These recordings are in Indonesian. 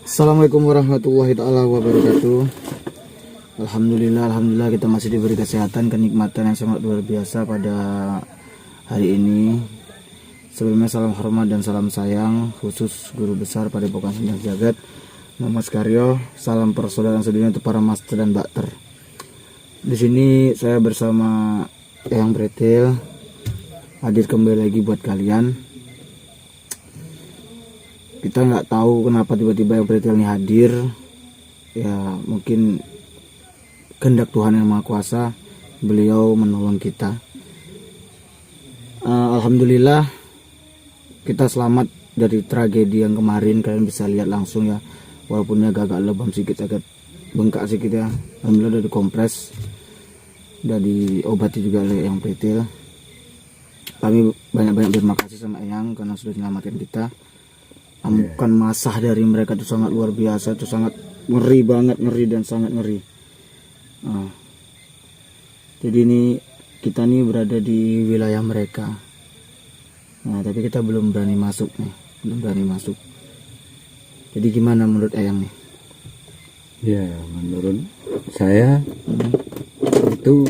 Assalamualaikum warahmatullahi taala wabarakatuh. Alhamdulillah kita masih diberi kesehatan, kenikmatan yang sangat luar biasa pada hari ini. Sebelumnya salam hormat dan salam sayang khusus guru besar Padepokan Sendang Jagat Muhammad Karyo. Salam persaudaraan sedunia untuk para master dan bakter. Di sini saya bersama Eyang Pretil hadir kembali lagi buat kalian. Kita nggak tahu kenapa tiba-tiba yang Pretil ini hadir. Ya mungkin kehendak Tuhan yang Maha Kuasa, beliau menolong kita. Alhamdulillah kita selamat dari tragedi yang kemarin. Kalian bisa lihat langsung ya, walaupun ya agak lebam sedikit, agak bengkak sedikit ya. Alhamdulillah udah dikompres, udah diobati juga oleh Eyang Pretil. Kami banyak-banyak terima kasih sama Eyang karena sudah menyelamatkan kita. Amukan masah dari mereka itu sangat luar biasa, itu sangat ngeri banget, ngeri dan sangat ngeri. Jadi ini kita nih berada di wilayah mereka. Nah, tapi kita belum berani masuk nih, belum berani masuk. Jadi gimana menurut Eyang nih? Ya, menurut saya itu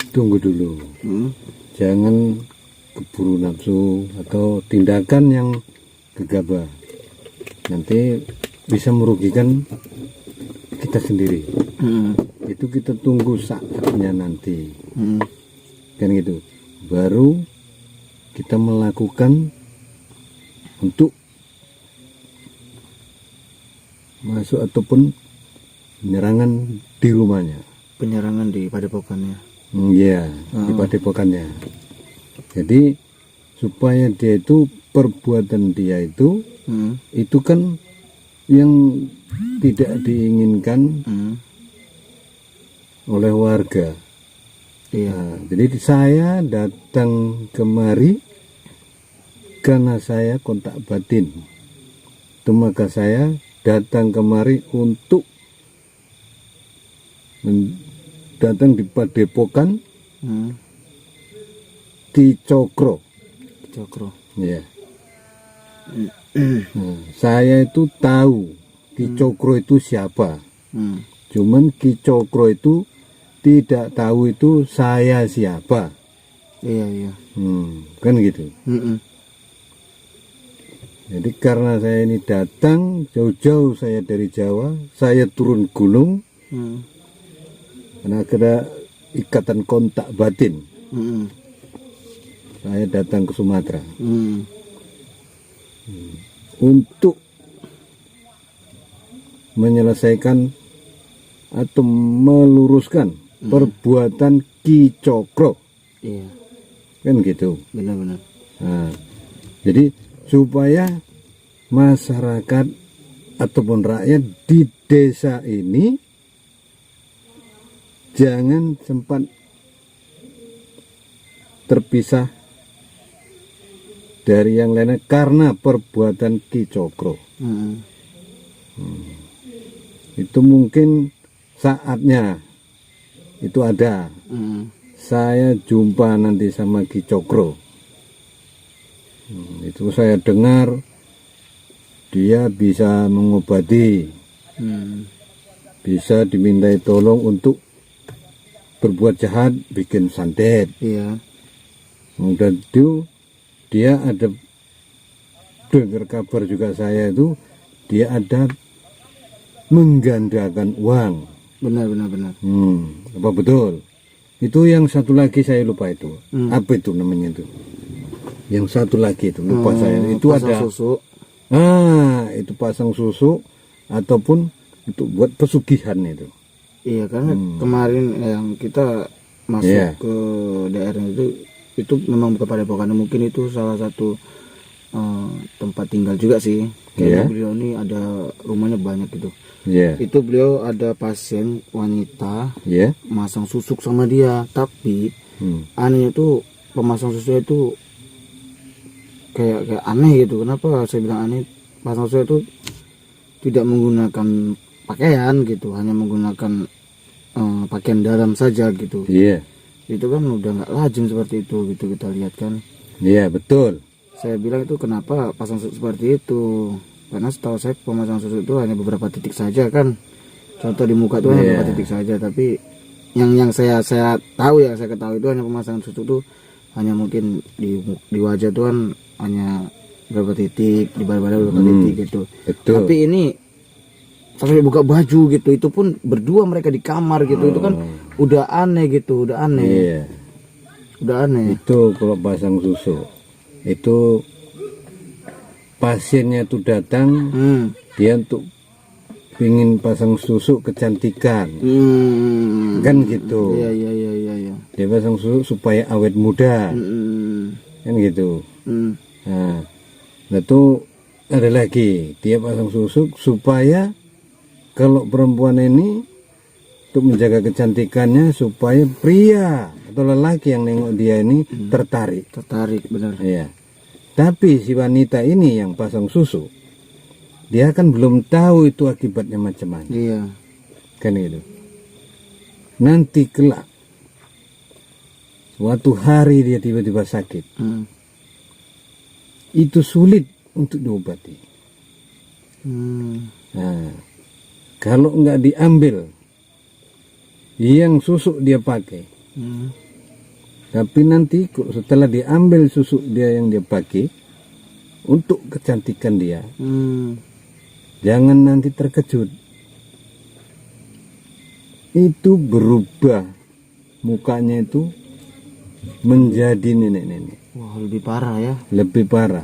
tunggu dulu. Jangan keburu nafsu atau tindakan yang gegabah, nanti bisa merugikan kita sendiri. Itu kita tunggu saatnya nanti, kan gitu. Baru kita melakukan untuk masuk ataupun penyerangan di rumahnya. Penyerangan di padepokannya. Iya, di padepokannya. Jadi supaya dia itu, perbuatan dia itu kan yang tidak diinginkan oleh warga. Iya. Nah, jadi saya datang kemari karena saya kontak batin. Itu maka saya datang kemari untuk datang di padepokan Ki Cokro. Ya. Saya itu tahu Ki Cokro itu siapa. Cuman Ki Cokro itu tidak tahu itu saya siapa. Iya. Kan gitu. Jadi karena saya ini datang jauh-jauh, saya dari Jawa, saya turun gunung. Karena ada ikatan kontak batin. Saya datang ke Sumatera untuk menyelesaikan atau meluruskan perbuatan Ki Cokro. Iya. Kan gitu. Benar-benar. Nah, jadi supaya masyarakat ataupun rakyat di desa ini jangan sempat terpisah dari yang lainnya karena perbuatan Ki Cokro. Itu mungkin saatnya itu ada. Saya jumpa nanti sama Ki Cokro. Itu saya dengar dia bisa mengobati, bisa dimintai tolong untuk berbuat jahat, bikin santet. Iya. Dan itu dia ada dengar kabar juga saya itu dia ada menggandakan uang. Benar. Apa betul? Itu yang satu lagi saya lupa itu. Apa itu namanya itu? Yang satu lagi itu lupa saya. Itu pasang ada susu. Itu pasang susu ataupun untuk buat pesugihan itu. Iya, karena kemarin yang kita masuk ke daerah itu memang bukan padepokan, mungkin itu salah satu tempat tinggal juga sih. Kayaknya beliau ini ada rumahnya banyak gitu. Itu beliau ada pasien wanita masang susuk sama dia, tapi anehnya tuh pemasang susu itu kayak aneh gitu. Kenapa saya bilang aneh? Pasang susu itu tidak menggunakan pakaian gitu, hanya menggunakan pakaian dalam saja gitu. Itu kan udah nggak lazim seperti itu gitu, kita lihat kan. Betul. Saya bilang itu kenapa pasang seperti itu. Karena setahu saya pemasangan susuk itu hanya beberapa titik saja kan. Contoh di muka itu hanya beberapa titik saja, tapi yang saya tahu ya, saya ketahui itu hanya pemasangan susuk itu hanya mungkin di wajah itu kan hanya beberapa titik, di badan beberapa titik gitu. Betul. Tapi ini sampai buka baju gitu, itu pun berdua mereka di kamar gitu. Itu kan udah aneh gitu, udah aneh. Iya. Udah aneh. Itu kalau pasang susuk itu pasiennya tuh datang, dia untuk pingin pasang susuk kecantikan, kan gitu. Iya. Dia pasang susuk supaya awet muda, kan gitu. Nah itu ada lagi, dia pasang susuk supaya kalau perempuan ini untuk menjaga kecantikannya, supaya pria atau lelaki yang nengok dia ini tertarik, benar. ya. Tapi si wanita ini yang pasang susu, dia kan belum tahu itu akibatnya macam mana. Iya. Kan itu. Nanti kelak suatu hari dia tiba-tiba sakit. Itu sulit untuk diobati. Nah, kalau nggak diambil yang susuk dia pakai, tapi nanti setelah diambil susuk dia yang dia pakai untuk kecantikan dia, jangan nanti terkejut, itu berubah mukanya itu menjadi nenek-nenek. Wah, lebih parah ya. Lebih parah.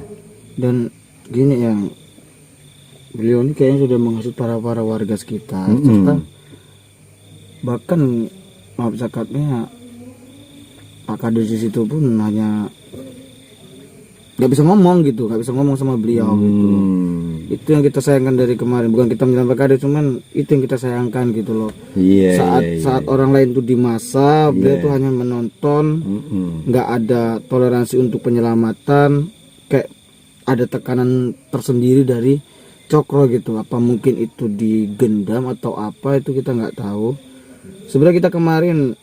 Dan gini ya, beliau ini kayaknya sudah menghasut para warga sekitar, serta bahkan maaf cakapnya Pak Kades di situ pun hanya nggak bisa ngomong gitu, nggak bisa ngomong sama beliau gitu. Itu yang kita sayangkan dari kemarin, bukan kita menyalahkan Pak Kades, cuman itu yang kita sayangkan gitu loh. Saat orang lain tuh di masa, beliau tuh hanya menonton, nggak ada toleransi untuk penyelamatan, kayak ada tekanan tersendiri dari Cokro gitu. Apa mungkin itu digendam atau apa, itu kita nggak tahu. Sebenarnya kita kemarin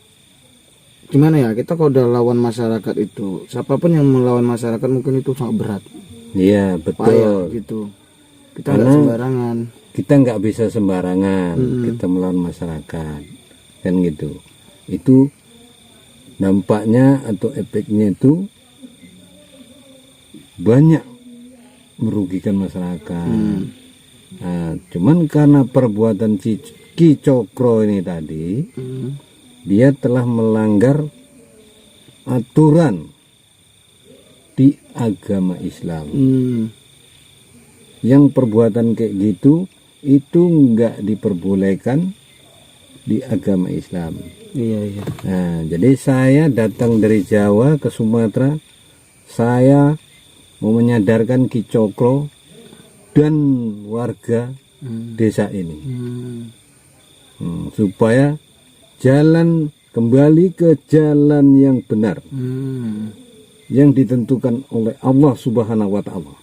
gimana ya, kita kalau udah lawan masyarakat itu, siapapun yang melawan masyarakat mungkin itu sangat berat. Iya betul. Payah, gitu. Kita nggak sembarangan. Kita nggak bisa sembarangan kita melawan masyarakat, kan gitu. Itu dampaknya atau efeknya itu banyak merugikan masyarakat. Nah, cuman karena perbuatan Ki Cokro ini tadi, dia telah melanggar aturan di agama Islam. Yang perbuatan kayak gitu itu nggak diperbolehkan di agama Islam. Iya. Nah, jadi saya datang dari Jawa ke Sumatera, saya mau menyadarkan Ki Cokro dan warga desa ini, supaya jalan kembali ke jalan yang benar, yang ditentukan oleh Allah Subhanahu wa Ta'ala.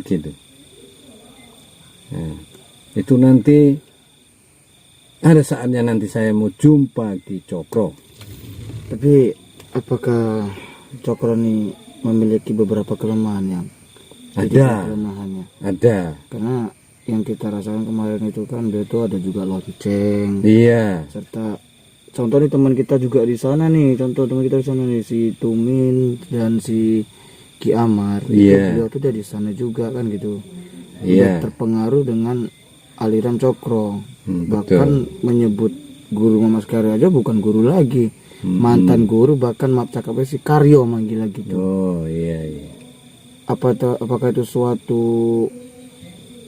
Gitu. Nah, itu nanti ada saatnya nanti saya mau jumpa Ki Cokro. Tapi apakah Cokro ini memiliki beberapa kelemahan yang kelemahannya? Ada. Karena yang kita rasakan kemarin itu kan dia itu ada juga lonceng. Iya. Serta contoh nih teman kita juga di sana nih, contoh teman kita di sana nih, si Tumin dan si Ki Amar. Iya. Beliau tuh dari sana juga kan gitu. Iya. Terpengaruh dengan aliran Cokro. Bahkan betul. menyebut guru Mas Karyo aja bukan guru lagi. Mantan guru, bahkan maaf cakapnya si Karyo manggil gitu. Oh iya. Apakah itu suatu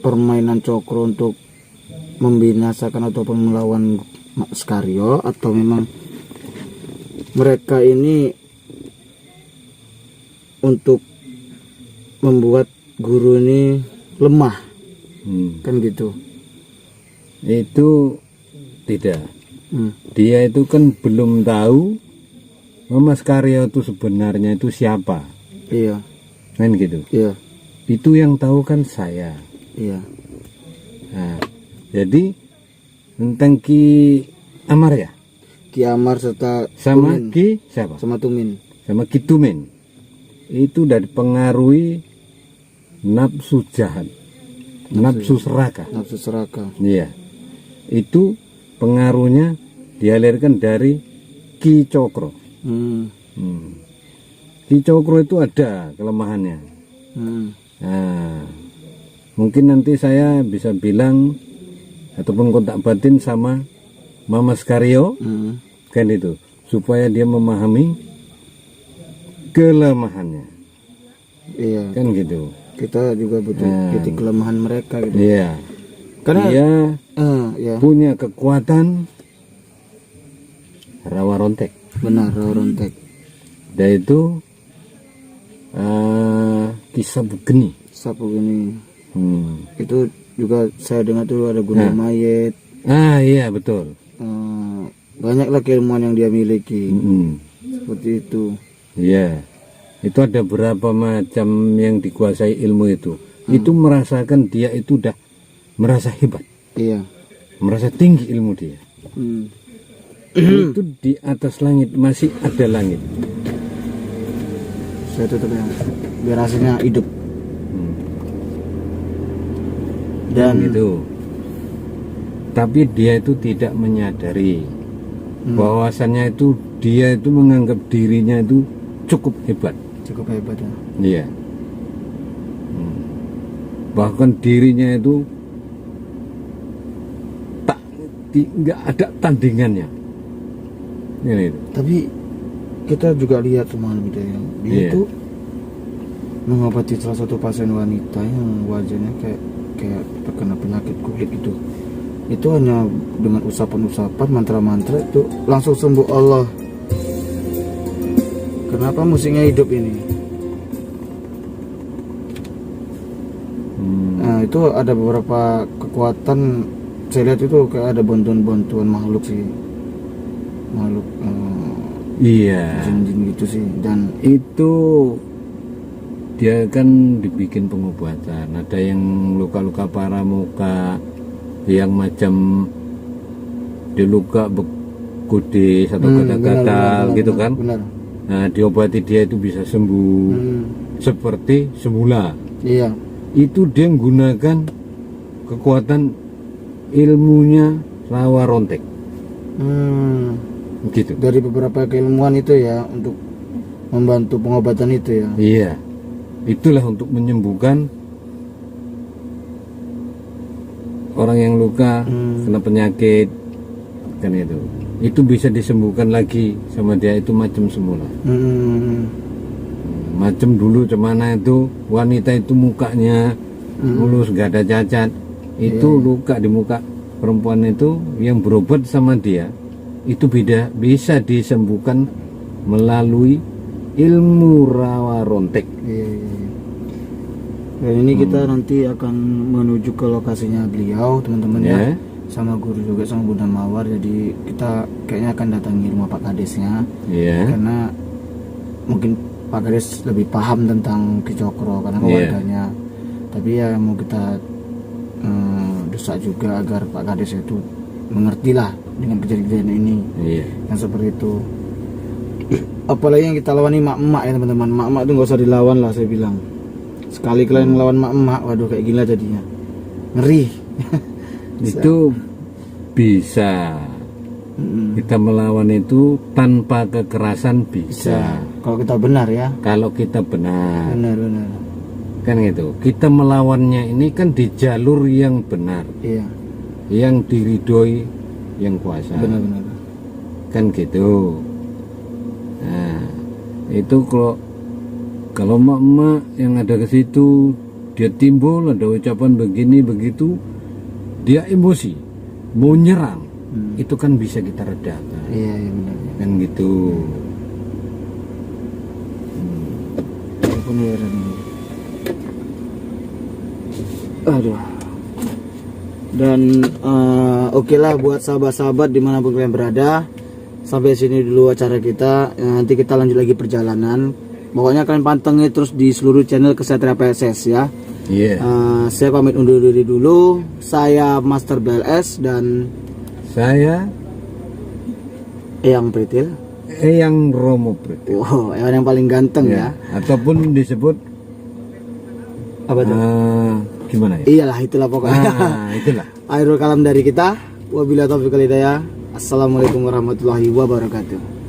permainan Cokro untuk membinasakan ataupun melawan Mas Karyo, atau memang mereka ini untuk membuat guru ini lemah, kan gitu? Itu tidak. Dia itu kan belum tahu Mas Karyo itu sebenarnya itu siapa. Iya. Kan gitu. Iya. Itu yang tahu kan saya. Iya. Nah, jadi tentang Ki Amar ya? Ki Amar serta Sama Tumin. Ki siapa? Sama Tumin. Sama Ki Tumin. Itu dari pengaruhi nafsu jahat, nafsu serakah. Nafsu serakah. Iya. Itu pengaruhnya dialirkan dari Ki Cokro. Ki Cokro itu ada kelemahannya. Nah, mungkin nanti saya bisa bilang ataupun kontak batin sama Mama Skario, kan itu, supaya dia memahami kelemahannya. Iya. Kan gitu. Kita juga butuh titik kelemahan mereka gitu. Iya. Karena Dia ya. punya kekuatan rawa rontek. Benar, rawa rontek. Dan itu kisah begini. Sapu gini. Itu juga saya dengar tuh ada gunung Nah. mayat. Iya betul. Banyaklah keilmuan yang dia miliki. Seperti itu. Iya. Itu ada berapa macam yang dikuasai ilmu itu. Itu merasakan dia itu udah merasa hebat. Iya. Merasa tinggi ilmu dia. Itu di atas langit masih ada langit. Saya tutup ya. Biar hasilnya hidup. Dan gitu. Tapi dia itu tidak menyadari bahwasannya itu dia itu menganggap dirinya itu cukup hebat. cukup hebat ya. Iya. Bahkan dirinya itu nggak ada tandingannya. Ini itu. Tapi kita juga lihat semalam itu ya. Dia Iya. itu mengobati salah satu pasien wanita yang wajahnya kayak terkena penyakit kulit itu. Itu hanya dengan usapan-usapan, mantra-mantra itu langsung sembuh Allah. Kenapa musiknya hidup ini? Nah, itu ada beberapa kekuatan. Saya lihat itu kayak ada bantuan-bantuan makhluk sih. Makhluk Iya. jin-jin gitu sih. Dan Itu dia kan dibikin pengobatan. Ada yang luka-luka parah muka, yang macam diluka bekudis atau gatal-gatal gitu kan. Benar. Nah, diobati dia itu bisa sembuh seperti semula. Iya. Itu dia menggunakan kekuatan ilmunya rawa rontek. Gitu. Dari beberapa keilmuan itu ya untuk membantu pengobatan itu ya. Iya. Itulah untuk menyembuhkan orang yang luka kena penyakit kan itu. Itu bisa disembuhkan lagi sama dia itu macam semula. Macam dulu cemana itu wanita itu mukanya mulus gak ada cacat. Itu luka di muka perempuan itu yang berobat sama dia itu bisa disembuhkan melalui ilmu rawa rontek. Iya. Dan ini kita nanti akan menuju ke lokasinya beliau teman-teman ya. Sama guru juga sama Bunda Mawar. Jadi kita kayaknya akan datangi rumah Pak Kadesnya. Karena mungkin Pak Kades lebih paham tentang Ki Cokro karena keluarganya. Tapi ya mau kita desak juga agar Pak Kades itu mengertilah dengan kejadian ini. Yang seperti itu. Apalagi yang kita lawan ini mak-mak ya teman-teman. Mak-mak itu nggak usah dilawan lah saya bilang. Sekali kalian melawan mak-mak, waduh kayak gila jadinya. Ngeri. Itu bisa. Kita melawan itu tanpa kekerasan bisa. Kalau kita benar ya. Kalau kita benar. Benar. Kan gitu. Kita melawannya ini kan di jalur yang benar. Iya. Yang diridhoi yang kuasa. Benar. Kan gitu. Nah, itu kalau mak-mak yang ada ke situ dia timbul ada ucapan begini begitu, dia emosi, mau nyerang, itu kan bisa kita redakan. Iya benar. Kan gitu. Aduh. Dan oke lah buat sahabat-sahabat dimanapun kalian berada. Sampai sini dulu acara kita. Nanti kita lanjut lagi perjalanan. Pokoknya kalian pantengin terus di seluruh channel Kesatria PSS ya. Saya pamit undur diri dulu. Saya Master BLS dan saya Eyang Pritil. Eyang Romo Pritil. Wow, yang paling ganteng ya. Ataupun disebut Apa tuh? Gimana ya? Iyalah itulah pokoknya. Itulah. Akhirul kalam dari kita. Wabillahi taufiq wal hidayah. Assalamualaikum warahmatullahi wabarakatuh.